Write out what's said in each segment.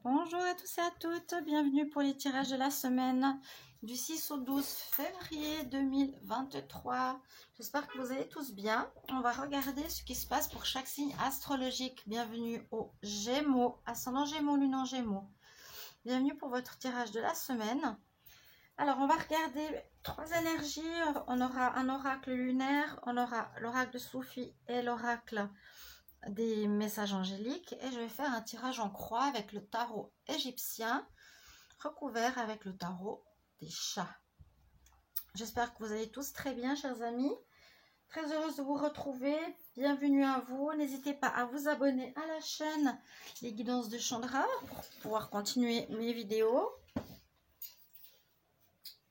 Bonjour à tous et à toutes, bienvenue pour les tirages de la semaine du 6 au 12 février 2023. J'espère que vous allez tous bien. On va regarder ce qui se passe pour chaque signe astrologique. Bienvenue aux Gémeaux, ascendant Gémeaux, lune en Gémeaux. Bienvenue pour votre tirage de la semaine. Alors, on va regarder trois énergies. On aura un oracle lunaire, on aura l'oracle de Soufi et l'oracle des messages angéliques, et je vais faire un tirage en croix avec le tarot égyptien recouvert avec le tarot des chats. J'espère que vous allez tous très bien, chers amis. Très heureuse de vous retrouver. Bienvenue à vous. N'hésitez pas à vous abonner à la chaîne Les Guidances de Chandra pour pouvoir continuer mes vidéos.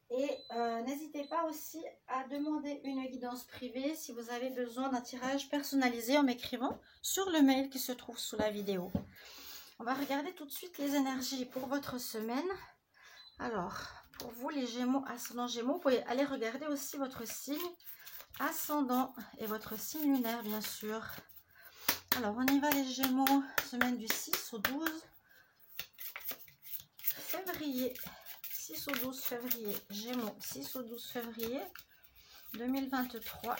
Et n'hésitez pas aussi à demander une guidance privée si vous avez besoin d'un tirage personnalisé en m'écrivant sur le mail qui se trouve sous la vidéo. On va regarder tout de suite les énergies pour votre semaine. Alors, pour vous les Gémeaux, ascendant Gémeaux, vous pouvez aller regarder aussi votre signe ascendant et votre signe lunaire, bien sûr. Alors, on y va les Gémeaux, semaine du 6 au 12 février. 6 au 12 février, Gémeaux, 6 au 12 février 2023.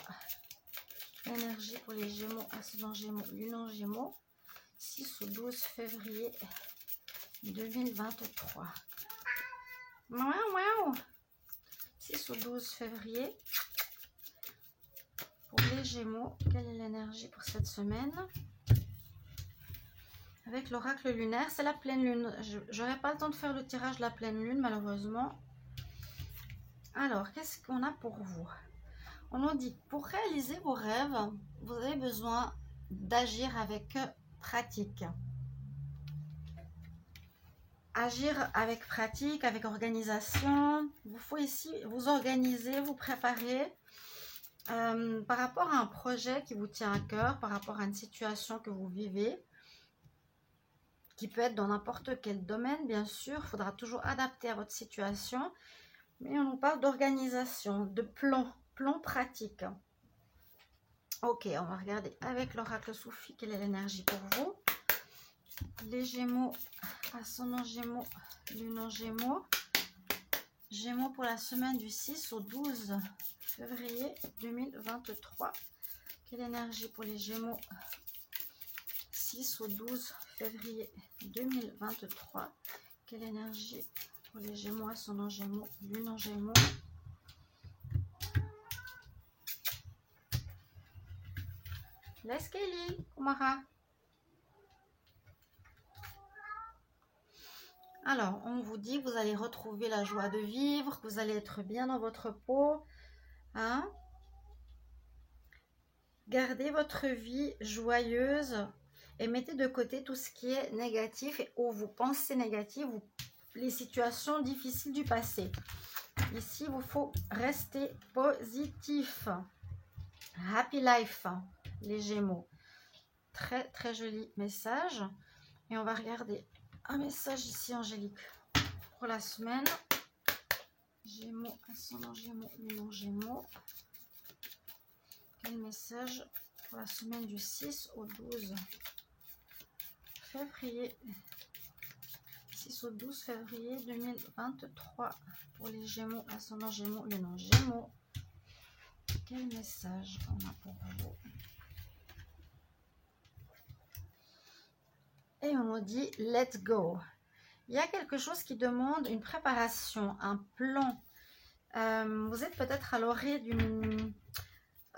L'énergie pour les Gémeaux, ascendant Gémeaux, lune en Gémeaux, 6 au 12 février 2023. Waouh! 6 au 12 février pour les Gémeaux. Quelle est l'énergie pour cette semaine? Avec l'oracle lunaire, c'est la pleine lune. Je n'aurai pas le temps de faire le tirage de la pleine lune, malheureusement. Alors, qu'est-ce qu'on a pour vous? On nous dit, pour réaliser vos rêves, vous avez besoin d'agir avec pratique. Agir avec pratique, avec organisation. Il faut ici vous organiser, vous préparer par rapport à un projet qui vous tient à cœur, par rapport à une situation que vous vivez, qui peut être dans n'importe quel domaine, bien sûr. Il faudra toujours adapter à votre situation. Mais on nous parle d'organisation, de plan pratique. Ok, on va regarder avec l'oracle Soufi quelle est l'énergie pour vous. Les Gémeaux, ascendant Gémeaux, lune en Gémeaux. Gémeaux pour la semaine du 6 au 12 février 2023. Quelle énergie pour les Gémeaux? 6 au 12 février 2023. Quelle énergie pour les Gémeaux, ascendant Gémeaux, lune en Gémeaux? Kelly, Kumara. Alors, on vous dit que vous allez retrouver la joie de vivre, que vous allez être bien dans votre peau. Hein? Gardez votre vie joyeuse et mettez de côté tout ce qui est négatif et où vous pensez négatif, ou les situations difficiles du passé. Ici, il vous faut rester positif. Happy life, les Gémeaux. Très, très joli message. Et on va regarder un message ici, angélique, pour la semaine. Gémeaux, ascendant Gémeaux, lune en Gémeaux. Quel message pour la semaine du 6 au 12 février 6 au 12 février 2023 pour les Gémeaux, ascendant Gémeaux, lune en Gémeaux. Quel message on a pour vous? Et on nous dit let's go. Il y a quelque chose qui demande une préparation, un plan. Vous êtes peut-être à l'orée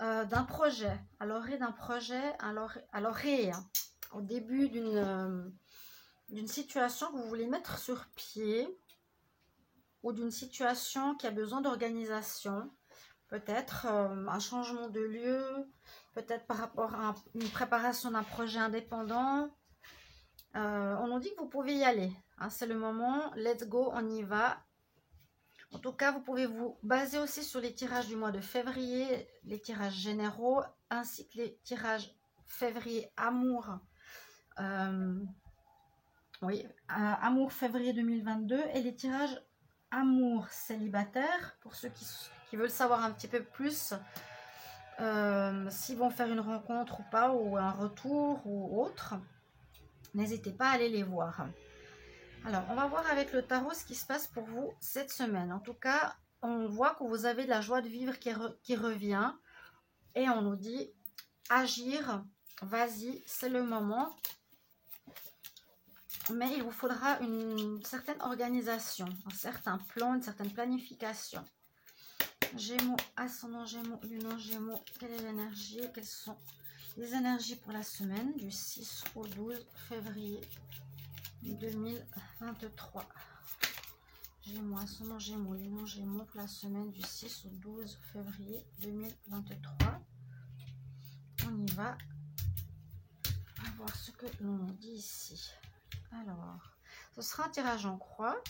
d'un projet, à l'orée d'un projet, à l'orée, au début d'une situation que vous voulez mettre sur pied, ou d'une situation qui a besoin d'organisation, peut-être un changement de lieu, peut-être par rapport à une préparation d'un projet indépendant. On nous dit que vous pouvez y aller, hein, c'est le moment, let's go, on y va. En tout cas, vous pouvez vous baser aussi sur les tirages du mois de février, les tirages généraux, ainsi que les tirages février amour. Amour février 2022 et les tirages amour célibataire, pour ceux qui veulent savoir un petit peu plus s'ils vont faire une rencontre ou pas, ou un retour ou autre. N'hésitez pas à aller les voir. Alors, on va voir avec le tarot ce qui se passe pour vous cette semaine. En tout cas, on voit que vous avez de la joie de vivre qui revient. Et on nous dit, agir, vas-y, c'est le moment. Mais il vous faudra une certaine organisation, un certain plan, une certaine planification. Gémeaux, ascendant Gémeaux, lunan Gémeaux, quelle est l'énergie? Quelles sont les énergies pour la semaine du 6 au 12 février 2023? Gémeaux, ascendant Gémeaux, lunan Gémeaux pour la semaine du 6 au 12 février 2023. On y va. On va voir ce que l'on dit ici. Alors, ce sera un tirage en croix.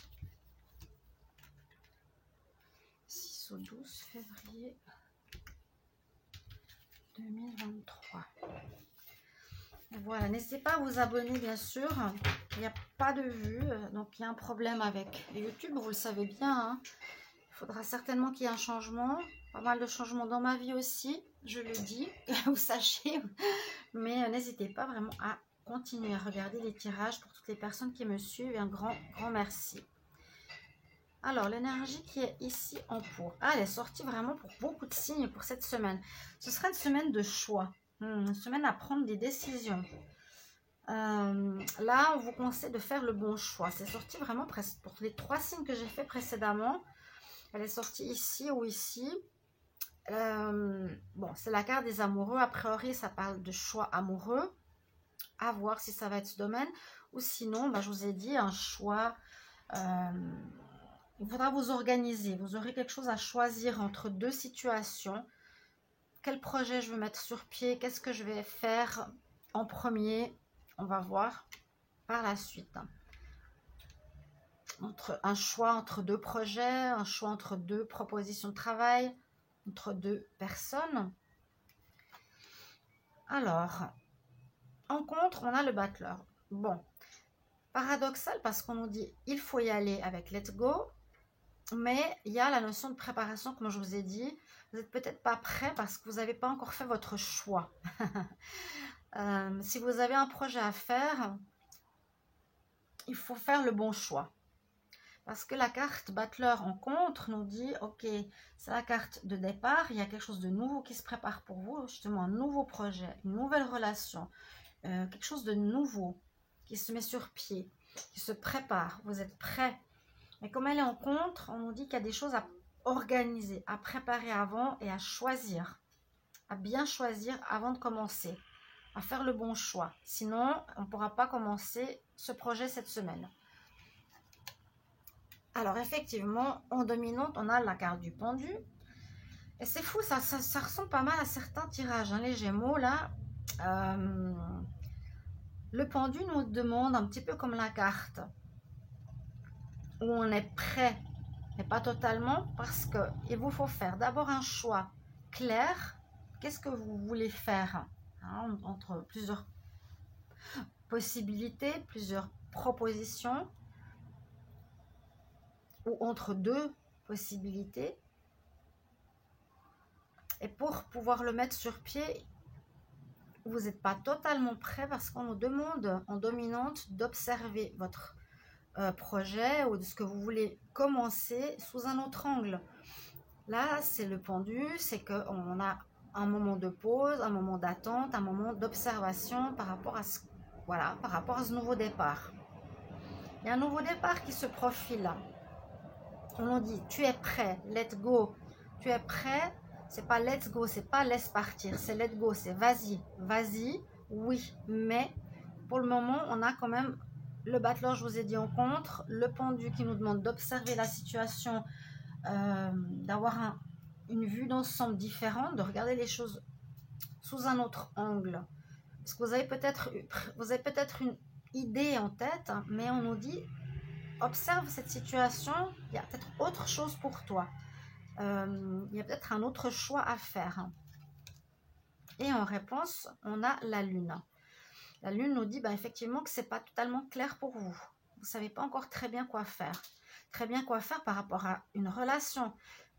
6 au 12 février 2023. Et voilà, n'hésitez pas à vous abonner, bien sûr. Il n'y a pas de vue, donc il y a un problème avec YouTube, vous le savez bien. Hein. Il faudra certainement qu'il y ait un changement. Pas mal de changements dans ma vie aussi, je le dis, vous sachiez. Mais n'hésitez pas vraiment à continuer à regarder les tirages pour toutes les personnes qui me suivent. Et un grand merci. Alors, l'énergie qui est ici en pour. Ah, elle est sortie vraiment pour beaucoup de signes pour cette semaine. Ce sera une semaine de choix. Une semaine à prendre des décisions. Là, on vous conseille de faire le bon choix. C'est sorti vraiment presque pour les 3 signes que j'ai fait précédemment. Elle est sortie ici ou ici. Bon, c'est la carte des amoureux. A priori, ça parle de choix amoureux. À voir si ça va être ce domaine. Ou sinon, bah, je vous ai dit, un choix... il faudra vous organiser. Vous aurez quelque chose à choisir entre 2 situations. Quel projet je veux mettre sur pied? Qu'est-ce que je vais faire en premier? On va voir par la suite. Un choix entre 2 projets, un choix entre 2 propositions de travail, entre 2 personnes. Alors, en contre, on a le battleur. Bon, paradoxal parce qu'on nous dit il faut y aller avec let's go. Mais il y a la notion de préparation, comme je vous ai dit. Vous n'êtes peut-être pas prêt parce que vous n'avez pas encore fait votre choix. Si vous avez un projet à faire, il faut faire le bon choix. Parce que la carte battleur en contre nous dit, ok, c'est la carte de départ, il y a quelque chose de nouveau qui se prépare pour vous, justement un nouveau projet, une nouvelle relation, quelque chose de nouveau qui se met sur pied, qui se prépare, vous êtes prêt. Mais comme elle est en contre, on nous dit qu'il y a des choses à organiser, à préparer avant et à choisir, à bien choisir avant de commencer, à faire le bon choix. Sinon, on ne pourra pas commencer ce projet cette semaine. Alors effectivement, en dominante, on a la carte du pendu. Et c'est fou, ça ressemble pas mal à certains tirages. Hein, les Gémeaux, là, le pendu nous demande un petit peu comme la carte, où on est prêt, mais pas totalement, parce qu'il vous faut faire d'abord un choix clair. Qu'est-ce que vous voulez faire, hein, entre plusieurs possibilités, plusieurs propositions, ou entre 2 possibilités. Et pour pouvoir le mettre sur pied, vous n'êtes pas totalement prêt parce qu'on nous demande en dominante d'observer votre projet ou de ce que vous voulez commencer sous un autre angle. Là, c'est le pendu, c'est qu'on a un moment de pause, un moment d'attente, un moment d'observation par rapport à ce, voilà, par rapport à ce nouveau départ. Il y a un nouveau départ qui se profile là. On nous dit, tu es prêt, let's go. Tu es prêt, c'est pas let's go, c'est pas laisse partir, c'est let's go, c'est vas-y, vas-y, oui. Mais pour le moment, on a quand même le battleur, je vous ai dit en contre, le pendu qui nous demande d'observer la situation, d'avoir une vue d'ensemble différente, de regarder les choses sous un autre angle. Parce que vous avez peut-être une idée en tête, hein, mais on nous dit, observe cette situation, il y a peut-être autre chose pour toi. Il y a peut-être un autre choix à faire. Et en réponse, on a la lune. La lune nous dit effectivement que ce n'est pas totalement clair pour vous. Vous ne savez pas encore très bien quoi faire. Très bien quoi faire par rapport à une relation.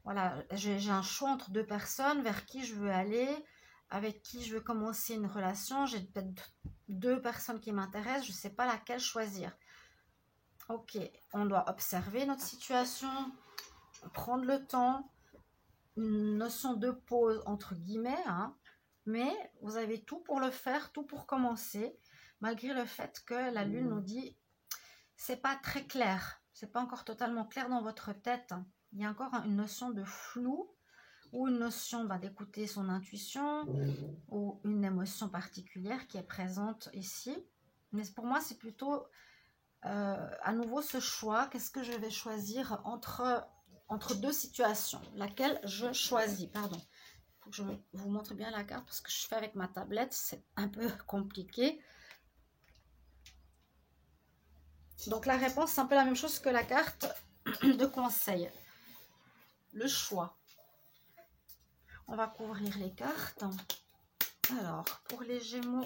Voilà, j'ai un choix entre 2 personnes, vers qui je veux aller, avec qui je veux commencer une relation. J'ai peut-être 2 personnes qui m'intéressent, je ne sais pas laquelle choisir. Ok, on doit observer notre situation, prendre le temps, une notion de pause entre guillemets, hein, mais vous avez tout pour le faire, tout pour commencer, malgré le fait que la lune nous dit c'est pas très clair, c'est pas encore totalement clair dans votre tête. Il y a encore une notion de flou ou une notion d'écouter son intuition ou une émotion particulière qui est présente ici. Mais pour moi, c'est plutôt à nouveau ce choix. Qu'est-ce que je vais choisir entre deux situations? Laquelle je choisis? Pardon. Il faut que je vous montre bien la carte parce que je fais avec ma tablette. C'est un peu compliqué. Donc la réponse, c'est un peu la même chose que la carte de conseil. Le choix. On va couvrir les cartes. Alors, pour les Gémeaux,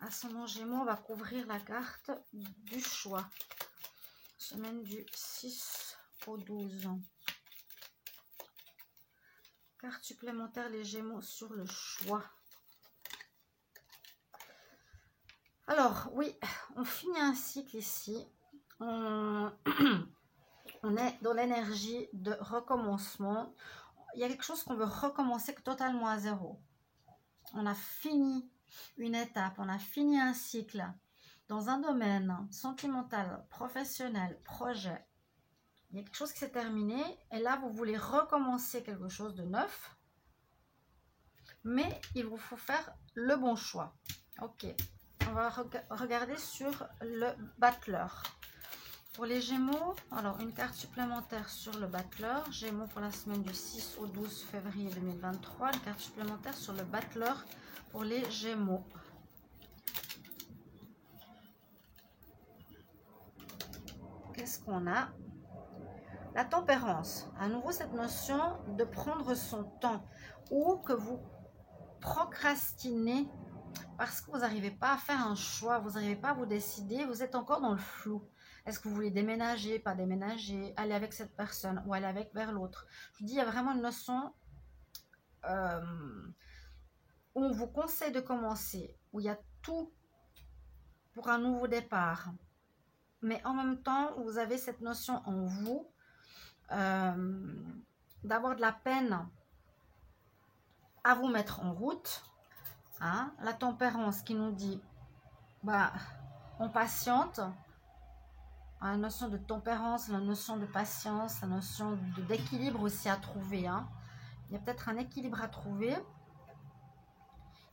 ascendant Gémeaux, on va couvrir la carte du choix. Semaine du 6 au 12. Carte supplémentaire, les Gémeaux sur le choix. Alors, oui, on finit un cycle ici. On est dans l'énergie de recommencement. Il y a quelque chose qu'on veut recommencer totalement à zéro. On a fini une étape, on a fini un cycle dans un domaine sentimental, professionnel, projet. Il y a quelque chose qui s'est terminé et là, vous voulez recommencer quelque chose de neuf, mais il vous faut faire le bon choix. Ok, on va regarder sur le battleur. Pour les Gémeaux, alors une carte supplémentaire sur le battleur. Gémeaux pour la semaine du 6 au 12 février 2023. Une carte supplémentaire sur le battleur pour les Gémeaux. Qu'est-ce qu'on a? La tempérance. À nouveau, cette notion de prendre son temps ou que vous procrastinez parce que vous n'arrivez pas à faire un choix, vous n'arrivez pas à vous décider, vous êtes encore dans le flou. Est-ce que vous voulez déménager, pas déménager, aller avec cette personne ou aller avec vers l'autre? Je vous dis, il y a vraiment une notion où on vous conseille de commencer, où il y a tout pour un nouveau départ. Mais en même temps, vous avez cette notion en vous d'avoir de la peine à vous mettre en route. Hein? La tempérance qui nous dit, on patiente. La notion de tempérance, la notion de patience, la notion d'équilibre aussi à trouver. Hein. Il y a peut-être un équilibre à trouver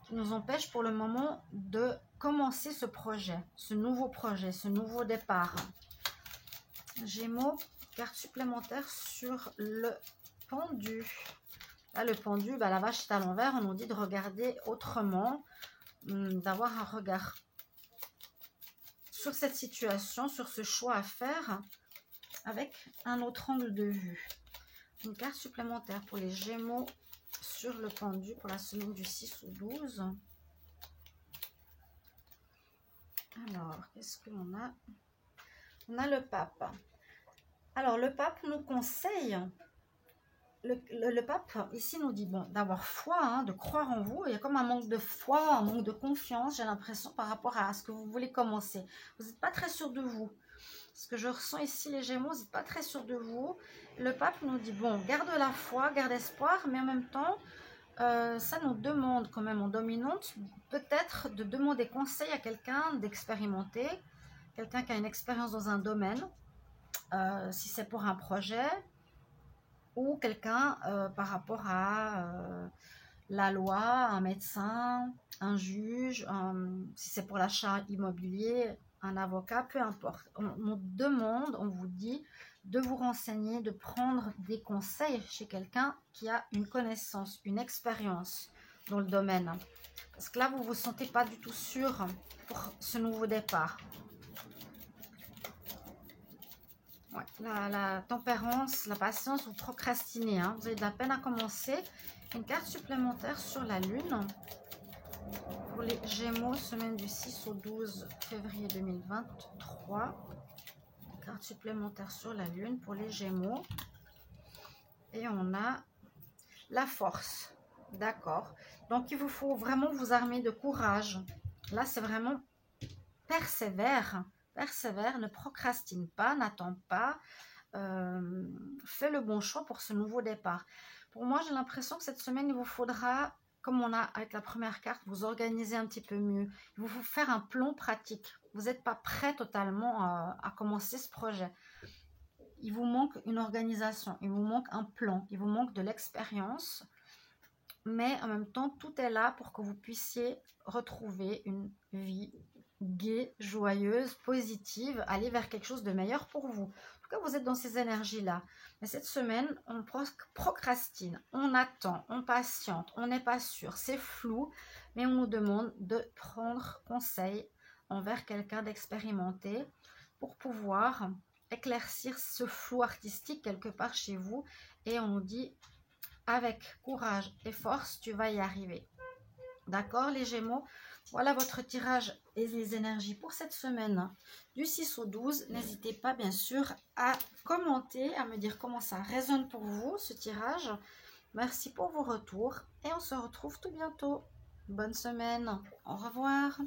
qui nous empêche pour le moment de commencer ce projet, ce nouveau départ. Gémeaux, carte supplémentaire sur le pendu. Là, le pendu, la vache est à l'envers, on nous dit de regarder autrement, d'avoir un regard sur cette situation, sur ce choix à faire avec un autre angle de vue. Une carte supplémentaire pour les Gémeaux sur le pendu pour la semaine du 6 au 12. Alors, qu'est-ce que l'on a? On a le pape. Alors, le pape nous conseille, le pape ici nous dit d'avoir foi, hein, de croire en vous. Il y a comme un manque de foi, un manque de confiance, j'ai l'impression, par rapport à ce que vous voulez commencer. Vous n'êtes pas très sûr de vous. Ce que je ressens ici, les Gémeaux, vous n'êtes pas très sûr de vous. Le pape nous dit, garde la foi, garde espoir, mais en même temps, ça nous demande quand même en dominante, peut-être de demander conseil à quelqu'un d'expérimenté, quelqu'un qui a une expérience dans un domaine, si c'est pour un projet, ou quelqu'un par rapport à la loi, un médecin, un juge, si c'est pour l'achat immobilier, un avocat, peu importe. On demande, on vous dit de vous renseigner, de prendre des conseils chez quelqu'un qui a une connaissance, une expérience dans le domaine. Parce que là, vous ne vous sentez pas du tout sûr pour ce nouveau départ. Ouais, la tempérance, la patience, vous procrastinez. Hein. Vous avez de la peine à commencer. Une carte supplémentaire sur la lune. Pour les Gémeaux, semaine du 6 au 12 février 2023. Carte supplémentaire sur la lune pour les Gémeaux. Et on a la force. D'accord. Donc, il vous faut vraiment vous armer de courage. Là, c'est vraiment persévère. persévère, ne procrastine pas, n'attends pas, fais le bon choix pour ce nouveau départ. Pour moi, j'ai l'impression que cette semaine, il vous faudra, comme on a avec la première carte, vous organiser un petit peu mieux. Il vous faut faire un plan pratique. Vous n'êtes pas prêt totalement à commencer ce projet. Il vous manque une organisation, il vous manque un plan, il vous manque de l'expérience. Mais en même temps, tout est là pour que vous puissiez retrouver une vie gaie, joyeuse, positive, aller vers quelque chose de meilleur pour vous. En tout cas, vous êtes dans ces énergies-là. Mais cette semaine, on procrastine, on attend, on patiente, on n'est pas sûr, c'est flou, mais on nous demande de prendre conseil envers quelqu'un d'expérimenté pour pouvoir éclaircir ce flou artistique quelque part chez vous. Et on nous dit, avec courage et force, tu vas y arriver. D'accord, les Gémeaux? Voilà votre tirage et les énergies pour cette semaine du 6 au 12. N'hésitez pas, bien sûr, à commenter, à me dire comment ça résonne pour vous, ce tirage. Merci pour vos retours et on se retrouve tout bientôt. Bonne semaine. Au revoir.